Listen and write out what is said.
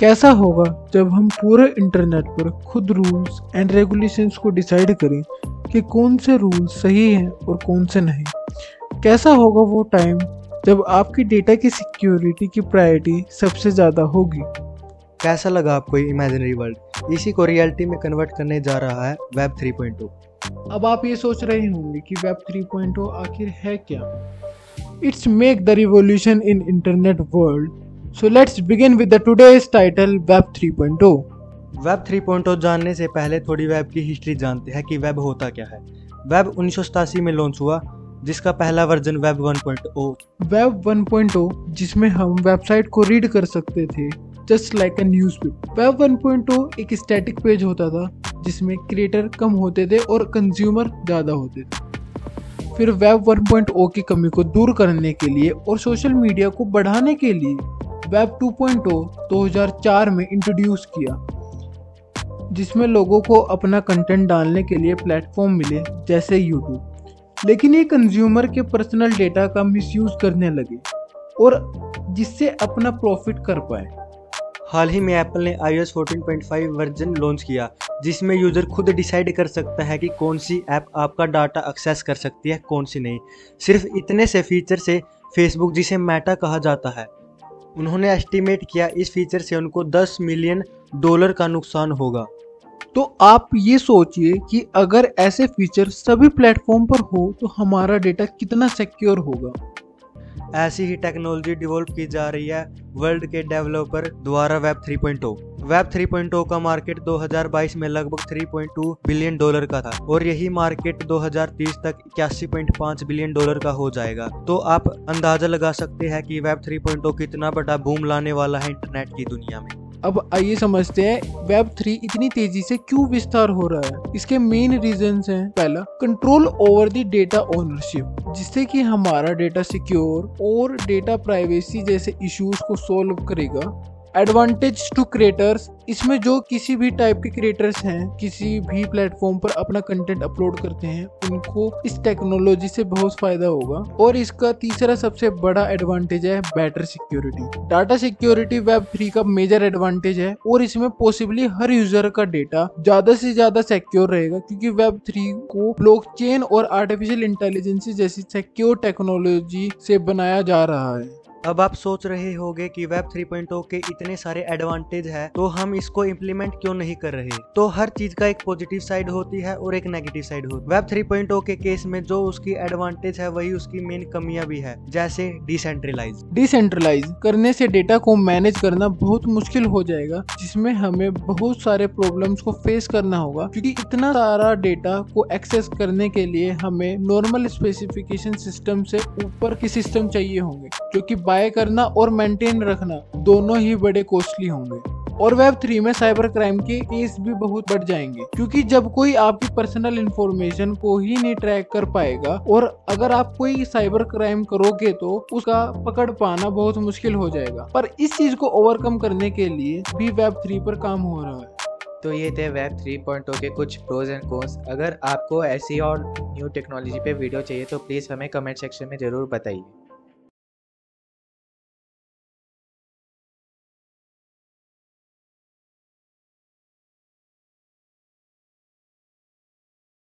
कैसा होगा जब हम पूरे इंटरनेट पर खुद रूल्स एंड रेगुलेशंस को डिसाइड करें कि कौन से रूल्स सही हैं और कौन से नहीं। कैसा होगा वो टाइम जब आपकी डेटा की सिक्योरिटी की प्रायोरिटी सबसे ज़्यादा होगी। कैसा लगा आपको ये इमेजिनरी वर्ल्ड? इसी को रियलिटी में कन्वर्ट करने जा रहा है वेब 3.0। अब आप ये सोच रहे होंगे कि वेब 3.0 आखिर है क्या। It's make the revolution in internet world. So let's begin with the today's title Web 3.0। Web 3.0 जानने से पहले थोड़ी वेब की हिस्ट्री जानते हैं कि वेब होता क्या है। वेब 1987 में लॉन्च हुआ, जिसका पहला वर्जन वेब 1.0। वेब 1.0 जिसमें हम वेबसाइट को रीड कर सकते थे just like a newspaper. Web 1.0 एक स्टैटिक पेज होता था जिसमें क्रिएटर कम होते थे और कंज्यूमर ज़्यादा होते थे। फिर वेब 1.0 की कमी को दूर करने के लिए और सोशल मीडिया को बढ़ाने के लिए वेब 2.0 2004 में इंट्रोड्यूस किया, जिसमें लोगों को अपना कंटेंट डालने के लिए प्लेटफॉर्म मिले जैसे यूट्यूब। लेकिन ये कंज्यूमर के पर्सनल डेटा का मिसयूज करने लगे और जिससे अपना प्रॉफिट कर पाए। हाल ही में एप्पल ने iOS 14.5 वर्जन लॉन्च किया, जिसमें यूजर खुद डिसाइड कर सकता है कि कौन सी ऐप आपका डाटा एक्सेस कर सकती है, कौन सी नहीं। सिर्फ इतने से फीचर से फेसबुक, जिसे मेटा कहा जाता है, उन्होंने एस्टीमेट किया इस फीचर से उनको $10 मिलियन का नुकसान होगा। तो आप ये सोचिए कि अगर ऐसे फीचर सभी प्लेटफॉर्म पर हो तो हमारा डेटा कितना सिक्योर होगा। ऐसी ही टेक्नोलॉजी डेवलप की जा रही है वर्ल्ड के डेवलपर द्वारा वेब 3.0। वेब 3.0 का मार्केट 2022 में लगभग $3.2 बिलियन का था और यही मार्केट 2030 तक $81.5 बिलियन का हो जाएगा। तो आप अंदाजा लगा सकते हैं कि वेब 3.0 कितना बड़ा बूम लाने वाला है इंटरनेट की दुनिया में। अब आइए समझते हैं वेब 3 इतनी तेजी से क्यों विस्तार हो रहा है। इसके मेन रीजंस हैं, पहला, control over the data ownership, जिससे कि हमारा डेटा सिक्योर और डेटा प्राइवेसी जैसे इश्यूज को सॉल्व करेगा। एडवांटेज टू क्रिएटर्स, इसमें जो किसी भी टाइप के क्रिएटर्स हैं, किसी भी प्लेटफॉर्म पर अपना कंटेंट अपलोड करते हैं, उनको इस टेक्नोलॉजी से बहुत फायदा होगा। और इसका तीसरा सबसे बड़ा एडवांटेज है better security. Data security web 3 का मेजर एडवांटेज है और इसमें पॉसिबली हर यूजर का डेटा ज्यादा से ज्यादा सिक्योर रहेगा, क्योंकि वेब 3 को ब्लॉकचेन और आर्टिफिशियल इंटेलिजेंस जैसी सिक्योर टेक्नोलॉजी से बनाया जा रहा है। अब आप सोच रहे होंगे कि वेब 3.0 के इतने सारे एडवांटेज है तो हम इसको इम्प्लीमेंट क्यों नहीं कर रहे। तो हर चीज का एक पॉजिटिव साइड होती है और एक नेगेटिव साइड होती है। वेब 3.0 के केस में जो उसकी एडवांटेज है वही उसकी मेन कमियां भी है, जैसे डिसेंट्रलाइज करने से डेटा को मैनेज करना बहुत मुश्किल हो जाएगा, जिसमें हमें बहुत सारे प्रॉब्लम्स को फेस करना होगा, क्योंकि इतना सारा डेटा को एक्सेस करने के लिए हमें नॉर्मल स्पेसिफिकेशन सिस्टम से ऊपर के सिस्टम चाहिए होंगे, जो कि बाय करना और मेंटेन रखना दोनों ही बड़े कॉस्टली होंगे। और वेब 3 में साइबर क्राइम के केस भी बहुत बढ़ जाएंगे, क्योंकि जब कोई आपकी पर्सनल इंफॉर्मेशन को ही नहीं ट्रैक कर पाएगा और अगर आप कोई साइबर क्राइम करोगे तो उसका पकड़ पाना बहुत मुश्किल हो जाएगा। पर इस चीज को ओवरकम करने के लिए भी वेब 3 पर काम हो रहा है। तो ये थे वेब 3.0 के कुछ प्रोज एंड कॉन्स। अगर आपको ऐसी और न्यू टेक्नोलॉजी पे वीडियो चाहिए तो प्लीज़ हमें कमेंट सेक्शन में ज़रूर बताइए।